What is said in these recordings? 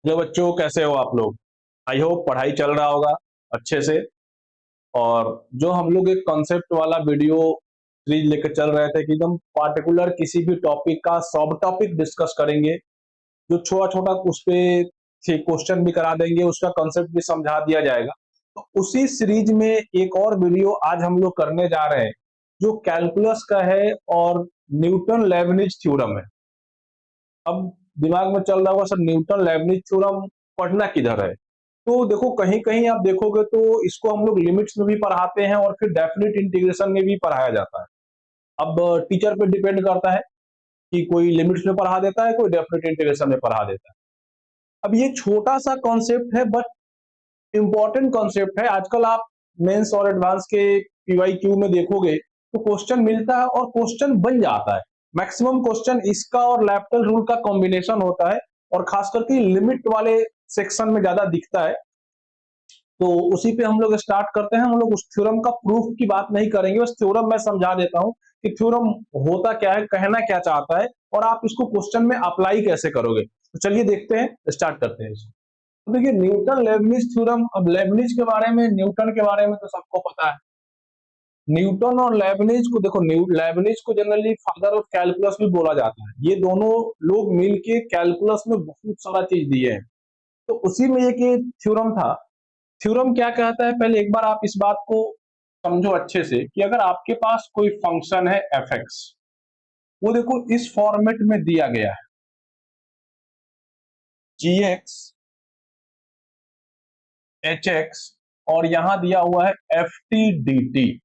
Hello बच्चों, कैसे हो आप लोग। आई होप पढ़ाई चल रहा होगा अच्छे से। और जो हम लोग एक कॉन्सेप्ट वाला वीडियो सीरीज लेकर चल रहे थे कि एकदम पार्टिकुलर किसी भी टॉपिक का सब टॉपिक डिस्कस करेंगे, जो छोटा छोटा उस पे क्वेश्चन भी करा देंगे, उसका कॉन्सेप्ट भी समझा दिया जाएगा। तो उसी सीरीज में एक और वीडियो आज हम लोग करने जा रहे हैं जो कैलकुलस का है और न्यूटन लेबनिज थ्योरम है। अब दिमाग में चल रहा होगा, सर न्यूटन लेबनिज थ्योरम पढ़ना किधर है। तो देखो, कहीं कहीं आप देखोगे तो इसको हम लोग लिमिट्स में भी पढ़ाते हैं और फिर डेफिनेट इंटीग्रेशन में भी पढ़ाया जाता है। अब टीचर पे डिपेंड करता है कि कोई लिमिट्स में पढ़ा देता है, कोई डेफिनेट इंटीग्रेशन में पढ़ा देता है। अब ये छोटा सा कॉन्सेप्ट है बट इंपॉर्टेंट कॉन्सेप्ट है। आजकल आप मेंस और एडवांस के पीवाईक्यू में देखोगे तो क्वेश्चन मिलता है और क्वेश्चन बन जाता है। मैक्सिमम क्वेश्चन इसका और लैप्टल रूल का कॉम्बिनेशन होता है और खास करके लिमिट वाले सेक्शन में ज्यादा दिखता है। तो उसी पे हम लोग स्टार्ट करते हैं। हम लोग उस थ्योरम का प्रूफ की बात नहीं करेंगे, बस थ्योरम मैं समझा देता हूं कि थ्योरम होता क्या है, कहना क्या चाहता है और आप इसको क्वेश्चन में अप्लाई कैसे करोगे। तो चलिए देखते हैं, स्टार्ट करते हैं इसको। तो देखिए, न्यूटन लेबनिज थ्योरम। अब लेबनिज के बारे में, न्यूटन के बारे में तो सबको पता है। न्यूटन और लेबनिज को देखो, लेबनिज को जनरली फादर ऑफ कैलकुलस भी बोला जाता है। ये दोनों लोग मिलके कैलकुलस में बहुत सारा चीज दिए हैं। तो उसी में एक ये थ्योरम था। थ्योरम क्या कहता है, पहले एक बार आप इस बात को समझो अच्छे से कि अगर आपके पास कोई फंक्शन है एफ एक्स, वो देखो इस फॉर्मेट में दिया गया है, जी एक्स एच एक्स, और यहां दिया हुआ है एफ टी डी टी।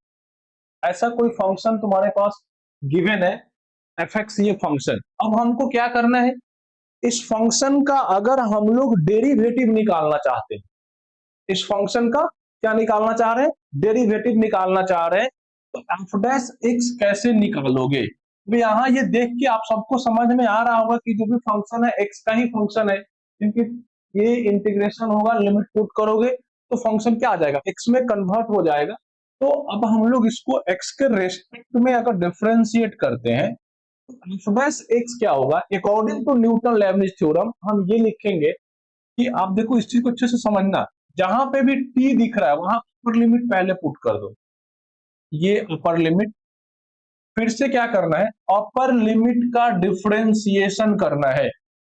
ऐसा कोई फंक्शन तुम्हारे पास गिवन है, एफ एक्स ये फंक्शन। अब हमको क्या करना है, इस फंक्शन का अगर हम लोग डेरिवेटिव निकालना चाहते हैं, इस फंक्शन का क्या निकालना चाह रहे हैं, डेरिवेटिव निकालना चाह रहे हैं, तो एफ डैश एक्स कैसे निकालोगे। तो यहाँ ये देख के आप सबको समझ में आ रहा होगा कि जो भी फंक्शन है एक्स का ही फंक्शन है, क्योंकि ये इंटीग्रेशन होगा, लिमिट पुट करोगे तो फंक्शन क्या आ जाएगा, एक्स में कन्वर्ट हो जाएगा। तो अब हम लोग इसको एक्स के रेस्पेक्ट में अगर डिफ्रेंशिएट करते हैं तो एफ डैश एक्स क्या होगा, according to Newton Leibniz theorem हम ये लिखेंगे कि आप देखो इस चीज को अच्छे से समझना। जहां पे भी टी दिख रहा है वहां अपर लिमिट पहले पुट कर दो, ये अपर लिमिट। फिर से क्या करना है, अपर लिमिट का डिफरेंशिएशन करना है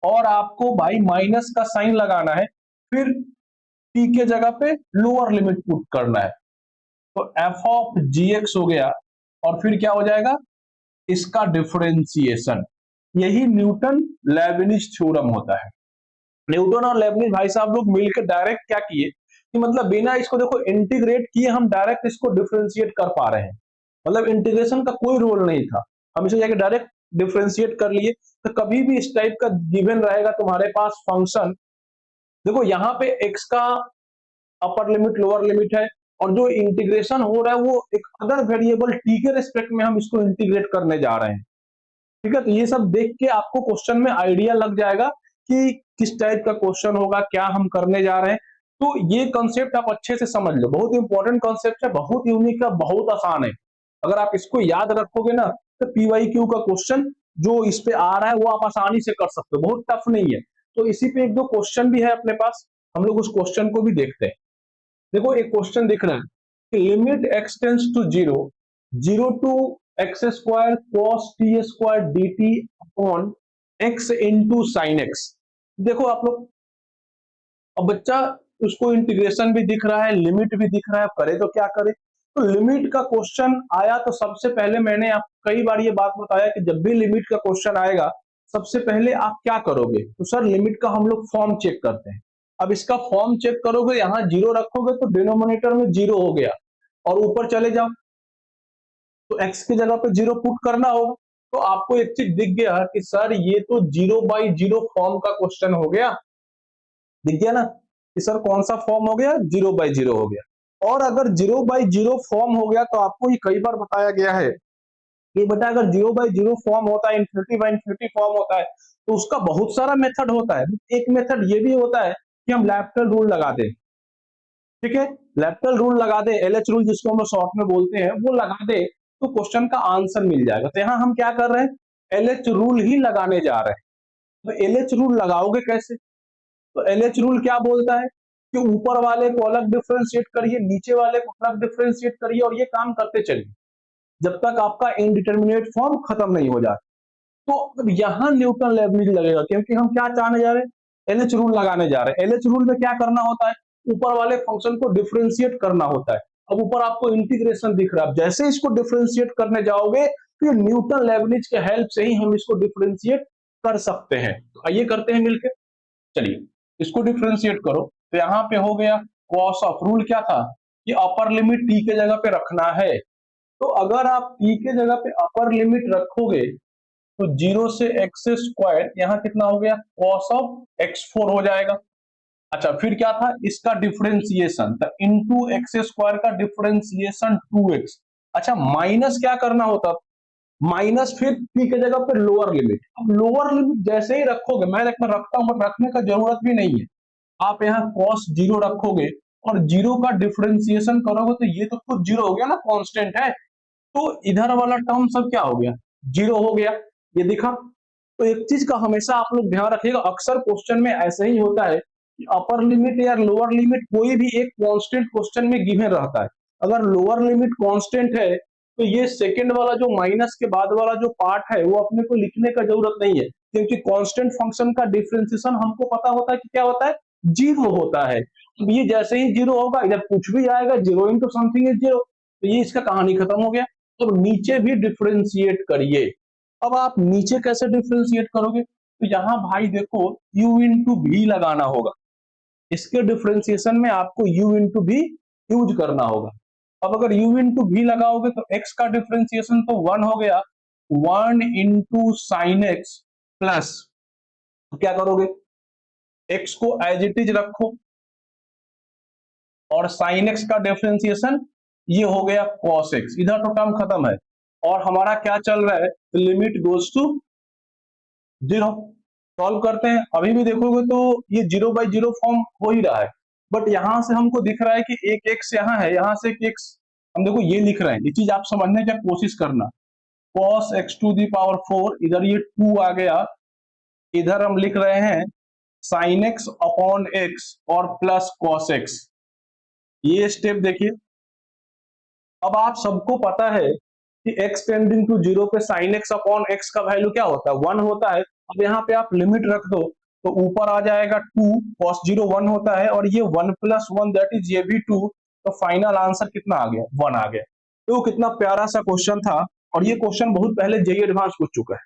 और आपको भाई माइनस का साइन लगाना है। फिर टी के जगह पे लोअर लिमिट पुट करना है, तो एफ ऑफ जी एक्स हो गया और फिर क्या हो जाएगा, इसका डिफरेंशिएशन। यही न्यूटन लेबनिज थ्योरम होता है। न्यूटन और लेबनिज भाई साहब लोग मिलकर डायरेक्ट क्या किए कि मतलब बिना इसको देखो इंटीग्रेट किए हम डायरेक्ट इसको डिफरेंशिएट कर पा रहे हैं। मतलब इंटीग्रेशन का कोई रोल नहीं था, हम इसे जाके डायरेक्ट डिफरेंशिएट कर लिए। तो कभी भी इस टाइप का गिवन रहेगा तुम्हारे पास फंक्शन, देखो यहाँ पे एक्स का अपर लिमिट लोअर लिमिट है और जो इंटीग्रेशन हो रहा है वो एक अदर वेरिएबल टी के रिस्पेक्ट में हम इसको इंटीग्रेट करने जा रहे हैं। ठीक है, तो ये सब देख के आपको क्वेश्चन में आइडिया लग जाएगा कि किस टाइप का क्वेश्चन होगा, क्या हम करने जा रहे हैं। तो ये कॉन्सेप्ट आप अच्छे से समझ लो, बहुत इंपॉर्टेंट कॉन्सेप्ट है, बहुत यूनिक है, बहुत आसान है। अगर आप इसको याद रखोगे ना तो पीवाईक्यू का क्वेश्चन जो इस पे आ रहा है वो आप आसानी से कर सकते हो, बहुत टफ नहीं है। तो इसी पे एक दो क्वेश्चन भी है अपने पास, हम लोग उस क्वेश्चन को भी देखते हैं। देखो एक क्वेश्चन दिख रहा है कि limit x tends to zero, zero to x square cos t square d t upon x into sine x. देखो आप लोग, अब बच्चा उसको इंटीग्रेशन भी दिख रहा है, लिमिट भी दिख रहा है, करे तो क्या करे। तो लिमिट का क्वेश्चन आया तो सबसे पहले मैंने आप कई बार ये बात बताया कि जब भी लिमिट का क्वेश्चन आएगा सबसे पहले आप क्या करोगे, तो सर लिमिट का हम लोग फॉर्म चेक करते हैं। अब इसका फॉर्म चेक करोगे, यहां जीरो रखोगे तो डिनोमिनेटर में जीरो हो गया और ऊपर चले जाओ तो एक्स की जगह पे जीरो पुट करना होगा। तो आपको एक चीज दिख गया कि सर ये तो जीरो बाई जीरो फॉर्म का क्वेश्चन हो गया, दिख गया ना कि सर कौन सा फॉर्म हो गया, जीरो बाई जीरो हो गया। और अगर जीरो बाई जीरो फॉर्म हो गया तो आपको ये कई बार बताया गया है कि बेटा अगर जीरो बाई जीरो फॉर्म होता है, इन्फिनिटी बाई इन्फिनिटी फॉर्म होता है, तो उसका बहुत सारा मेथड होता है। एक मेथड ये भी होता है कि हम लैप्टल रूल लगा दें। ठीक है, लैप्टल रूल लगा दे, एलएच रूल जिसको हम शॉर्ट में बोलते हैं, वो लगा दे तो क्वेश्चन का आंसर मिल जाएगा। तो यहाँ हम क्या कर रहे हैं, एलएच रूल ही लगाने जा रहे हैं। तो एलएच रूल लगाओगे कैसे, तो LH रूल क्या बोलता है कि ऊपर वाले को अलग डिफरेंशिएट करिए, नीचे वाले को अलग डिफरेंशिएट करिए और ये काम करते चलिए जब तक आपका इनडिटर्मिनेट फॉर्म खत्म नहीं हो जाए। तो अब यहाँ न्यूटन लेबनिज लगेगा, क्योंकि हम क्या चाहने जा रहे हैं, एलएच रूल लगाने जा रहे हैं। एलएच रूल में क्या करना होता है, ऊपर वाले फंक्शन को डिफरेंशिएट करना होता है। अब ऊपर आपको इंटीग्रेशन दिख रहा है, जैसे इसको डिफरेंशिएट करने जाओगे तो न्यूटन लेबनिज के हेल्प से ही हम इसको डिफरेंशिएट कर सकते हैं। तो आइए करते हैं मिलकर। चलिए इसको डिफरेंशिएट करो, तो यहाँ पे हो गया कॉस ऑफ, रूल क्या था कि अपर लिमिट टी के जगह पे रखना है। तो अगर आप टी के जगह पे अपर लिमिट रखोगे तो 0 से एक्स स्क्वायर, यहाँ कितना हो गया कॉस ऑफ x4 हो जाएगा। अच्छा फिर क्या था, इसका डिफरेंशिएशन था इनटू एक्स स्क्वायर का डिफरेंशिएशन 2x। अच्छा माइनस क्या करना होता, माइनस फिर p के जगह पे लोअर लिमिट। अब लोअर लिमिट जैसे ही रखोगे, मैं रखता हूं बट रखने का जरूरत भी नहीं है, आप यहाँ cos 0 रखोगे और 0 का डिफरेंशिएशन करोगे तो ये तो खुद 0 हो गया ना, कांस्टेंट है। तो इधर वाला टर्म सब क्या हो गया, 0 हो गया, ये दिखा। तो एक चीज का हमेशा आप लोग ध्यान रखिएगा, अक्सर क्वेश्चन में ऐसे ही होता है कि अपर लिमिट या लोअर लिमिट कोई भी एक कांस्टेंट क्वेश्चन में गिवन रहता है। अगर लोअर लिमिट कांस्टेंट है तो ये सेकंड वाला जो माइनस के बाद वाला जो पार्ट है वो अपने को लिखने का जरूरत नहीं है, क्योंकि कांस्टेंट फंक्शन का डिफरेंशिएशन हमको पता होता है कि क्या होता है, 0 होता है। अब ये जैसे ही 0 होगा, इधर कुछ भी आएगा, 0 इंटू समथिंग इज 0, तो ये इसका कहानी खत्म हो गया। तो नीचे भी डिफरेंशिएट करिए। अब आप नीचे कैसे डिफरेंशिएट करोगे, तो यहाँ भाई देखो u इंटू भी लगाना होगा, इसके डिफरेंशिएशन में आपको u इंटू भी यूज करना होगा। अब अगर u इंटू भी लगाओगे तो x का डिफरेंशिएशन तो 1 हो गया, 1 इंटू साइन एक्स प्लस, क्या करोगे, x को एज इट इज रखो और साइन एक्स का डिफरेंशिएशन ये हो गया cos x, इधर तो टर्म खत्म है और हमारा क्या चल रहा है, लिमिट गोज टू 0। सॉल्व करते हैं, अभी भी देखोगे तो ये 0/0 फॉर्म हो ही रहा है, बट यहां से हमको दिख रहा है कि एक x यहाँ है, यहां से एक x हम देखो ये लिख रहे हैं, ये चीज आप समझने की कोशिश करना। cos x to the power 4, इधर ये 2 आ गया, इधर हम लिख रहे हैं sin x अपॉन x और प्लस cos x। ये स्टेप देखिए, अब आप सबको पता है कि x टेंडिंग टू 0 पे sin x अपॉन x का वैल्यू क्या होता है, 1 होता है। अब यहाँ पे आप लिमिट रख दो तो ऊपर आ जाएगा 2, cos 0 1 होता है और ये 1 प्लस 1 दैट इज ये भी 2, तो फाइनल आंसर कितना आ गया, 1 आ गया। तो कितना प्यारा सा क्वेश्चन था, और ये क्वेश्चन बहुत पहले जेई एडवांस पूछ चुका है,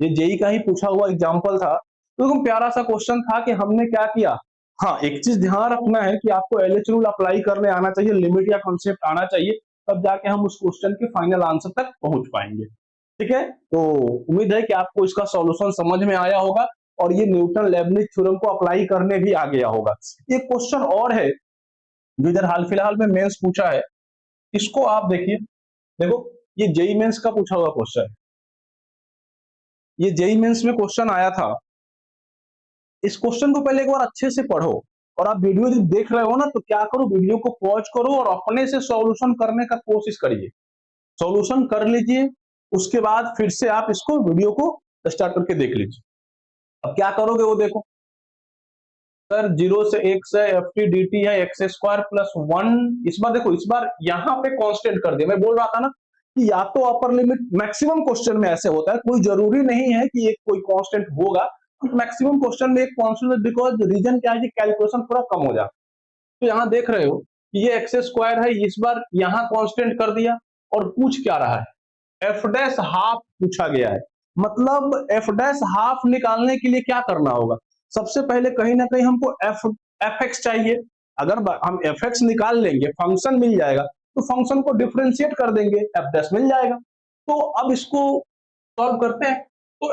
ये जेई का ही पूछा हुआ एग्जाम्पल था। तो एकदम प्यारा सा क्वेश्चन था कि हमने क्या किया। हाँ एक चीज ध्यान रखना है कि आपको एलएच रूल अप्लाई करने आना चाहिए, लिमिट या कॉन्सेप्ट आना चाहिए, तब जाके हम उस क्वेश्चन के फाइनल आंसर तक पहुंच पाएंगे। ठीक है, तो उम्मीद है कि आपको इसका सॉल्यूशन समझ में आया होगा और ये न्यूटन लेबनिज थ्योरम को अप्लाई करने भी आ गया होगा। एक क्वेश्चन और है जो इधर हाल फिलहाल में मेंस पूछा है, इसको आप देखिए, देखो ये जेई मेंस का पूछा हुआ क्वेश्चन है, ये जेई मेंस में क्वेश्चन आया था। इस क्वेश्चन को पहले एक बार अच्छे से पढ़ो, और आप वीडियो जब देख रहे हो ना तो क्या करो, वीडियो को पॉज करो और अपने से सॉल्यूशन करने का कोशिश करिए, सॉल्यूशन कर लीजिए, उसके बाद फिर से आप इसको वीडियो को स्टार्ट करके देख लीजिए। अब क्या करोगे वो देखो, सर 0 से x है, एफ टी डी टी है एक्स स्क्वायर प्लस 1, इस बार देखो, इस बार यहाँ पे कांस्टेंट कर दिया। मैं बोल रहा था ना कि या तो अपर लिमिट, मैक्सिमम क्वेश्चन में ऐसे होता है, कोई जरूरी नहीं है कि एक कोई कांस्टेंट होगा, मैक्सिमम क्वेश्चन में एक कांस्टेंट, बिकॉज रीजन क्या है कि कैलकुलेशन थोड़ा कम हो जाता है। तो यहाँ देख रहे हो कि ये एक्स स्क्वायर है, इस बार यहाँ कांस्टेंट कर दिया, और पूछ क्या रहा है, एफ डैश हाफ पूछा गया है। मतलब एफ डैश हाफ निकालने के लिए क्या करना होगा, सबसे पहले कहीं ना कहीं हमको एफ एक्स चाहिए। अगर हम एफ एक्स निकाल लेंगे, फंक्शन मिल जाएगा, तो फंक्शन को डिफरेंशिएट कर देंगे, एफ डैश मिल जाएगा। तो अब इसको सॉल्व करते हैं। तो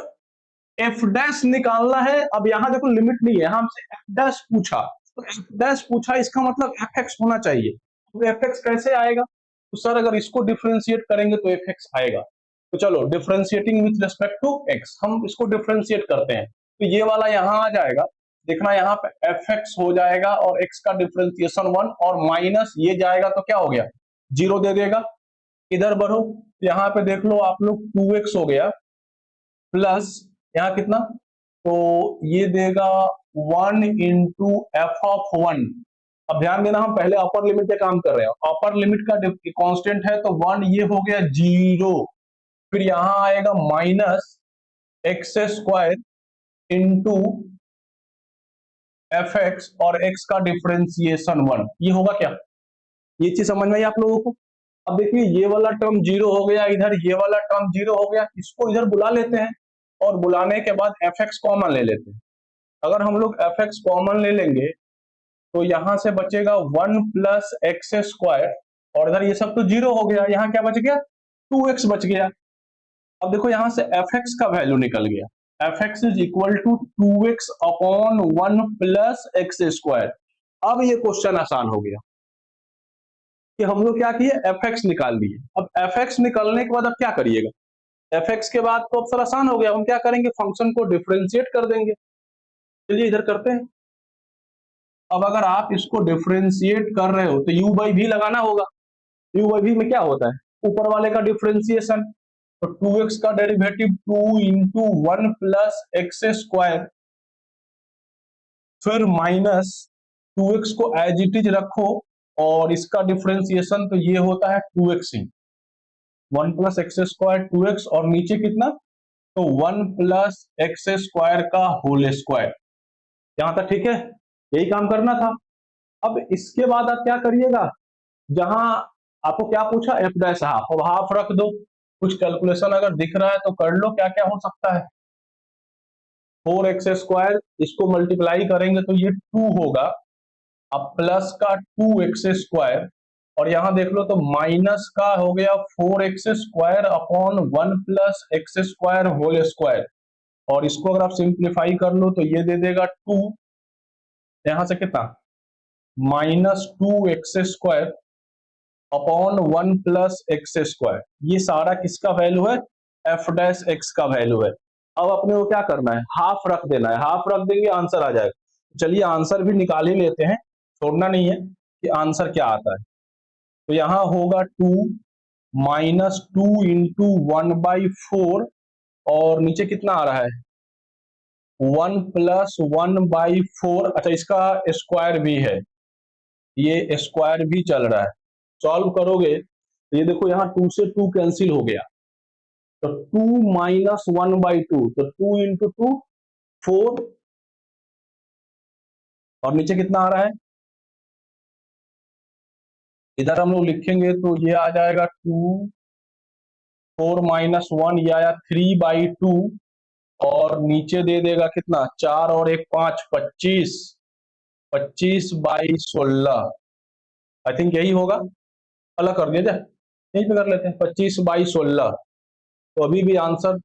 एफ डैश निकालना है, अब यहाँ देखो लिमिट नहीं है, हमसे एफ डैश पूछा, तो एफ डैश पूछा इसका मतलब एफ एक्स होना चाहिए। तो एफ एक्स कैसे आएगा, तो सर अगर इसको डिफरेंशिएट करेंगे तो एफ एक्स आएगा। तो चलो differentiating with respect to x, हम इसको डिफरेंशिएट करते हैं, तो ये वाला यहाँ आ जाएगा, देखना यहाँ पे एफ एक्स हो जाएगा और एक्स का डिफरेंशिएशन 1, और माइनस ये जाएगा तो क्या हो गया, 0 दे देगा। इधर बढ़ो, यहाँ पे देख लो आप लोग 2x हो गया, प्लस यहाँ कितना, तो ये देगा 1 इंटू एफ ऑफ 1। अब ध्यान देना, हम पहले अपर लिमिट पे काम कर रहे हैं, अपर लिमिट का कांस्टेंट है तो 1, ये हो गया 0। फिर यहां आएगा minus x square into F x और एक्स का डिफरेंशिएशन 1, ये होगा क्या? ये चीज समझ में आई आप लोगों को? अब देखिए ये वाला टर्म 0 हो गया, इधर ये वाला टर्म 0 हो गया, इसको इधर बुला लेते हैं और बुलाने के बाद एफ एक्स कॉमन ले लेते हैं। अगर हम लोग एफ एक्स कॉमन ले लेंगे तो यहां से बचेगा 1 प्लस एक्स स्क्वायर, और इधर ये सब तो 0 हो गया, यहाँ क्या बच गया? 2x बच गया। अब देखो यहां से एफ एक्स का वैल्यू निकल गया, f x is equal to 2x upon 1 plus x square. अब ये क्वेश्चन आसान हो गया कि हम लोग क्या किए, एफ एक्स निकाल लिए। अब एफ एक्स निकालने के बाद अब क्या करिएगा, एफ एक्स के बाद तो अब सर आसान हो गया, हम क्या करेंगे, फंक्शन को डिफरेंशिएट कर देंगे। चलिए इधर करते हैं। अब अगर आप इसको डिफरेंशिएट कर रहे हो तो u बाई भी लगाना होगा। u बाई भी में क्या होता है, ऊपर वाले का डिफरेंशिएशन, तो 2x का derivative 2 into 1 plus x square, फिर माइनस 2x को एज इट इज रखो और इसका डिफरेंशिएशन तो ये होता है 2x ही, 1 प्लस एक्स स्क्वायर 2x, और नीचे कितना, तो 1 प्लस एक्स स्क्वायर का होल स्क्वायर। यहां तक ठीक है, यही काम करना था। अब इसके बाद आप क्या करिएगा, जहां आपको क्या पूछा, एफ डैश हाफ, अब हाफ रख दो, कुछ कैलकुलेशन अगर दिख रहा है तो कर लो, क्या क्या हो सकता है। 4x स्क्वायर, इसको मल्टीप्लाई करेंगे तो ये 2 होगा, अब प्लस का 2x स्क्वायर, और यहां देख लो तो माइनस का हो गया 4x square upon 1 plus x square whole square, और इसको अगर आप सिंप्लीफाई कर लो तो ये दे देगा 2, यहां से कितना, minus 2x square upon 1 plus x square. ये सारा किसका वैल्यू है, एफ डैश एक्स का वैल्यू है। अब अपने को क्या करना है, हाफ रख देना है, हाफ रख देंगे आंसर आ जाएगा। चलिए आंसर भी निकाल ही लेते हैं, छोड़ना नहीं है कि आंसर क्या आता है। तो यहां होगा 2 माइनस 2 इंटू 1/4, और नीचे कितना आ रहा है, 1 प्लस 1/4। अच्छा इसका स्क्वायर भी है, ये स्क्वायर भी चल रहा है, सॉल्व करोगे तो ये देखो यहाँ 2 से 2 कैंसिल हो गया, तो 2 माइनस 1/2, तो 2 इंटू 2 4, और नीचे कितना आ रहा है, इधर हम लोग लिखेंगे तो ये आ जाएगा 2, 4 माइनस 1, ये आया 3/2, और नीचे दे देगा कितना, 4 और 1 5, 25, 25/16, आई थिंक यही होगा, अलग कर दिया जाए, यहीं पे कर लेते हैं 25/16। तो अभी भी आंसर,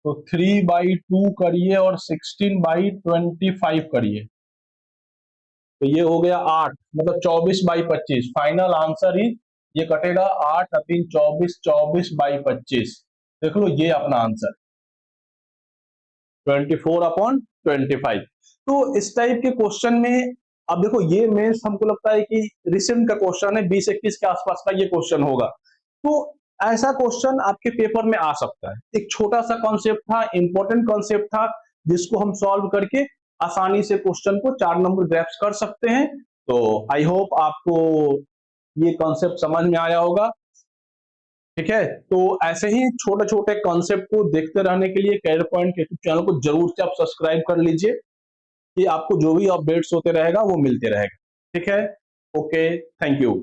तो 3/2 करिए और 16/25 करिए, तो ये हो गया 8, मतलब 24/25। फाइनल आंसर ही ये कटेगा 8 3 24, 24/25। देख लो ये अपना आंसर 24/25। तो इस टाइप के क्वेश्चन में, अब देखो ये मेंस हमको लगता है कि रिसेंट का क्वेश्चन है, 2021 के आसपास का ये क्वेश्चन होगा, तो ऐसा क्वेश्चन आपके पेपर में आ सकता है। एक छोटा सा कॉन्सेप्ट था, इंपॉर्टेंट कॉन्सेप्ट था, जिसको हम सॉल्व करके आसानी से क्वेश्चन को 4 नंबर ग्रैप्स कर सकते हैं। तो आई होप आपको ये कॉन्सेप्ट समझ में आया होगा, ठीक है। तो ऐसे ही छोटे छोटे कॉन्सेप्ट को देखते रहने के लिए कैरियर पॉइंट यूट्यूब चैनल को जरूर से आप सब्सक्राइब कर लीजिए, कि आपको जो भी अपडेट्स होते रहेगा वो मिलते रहेगा, ठीक है। Okay, thank you.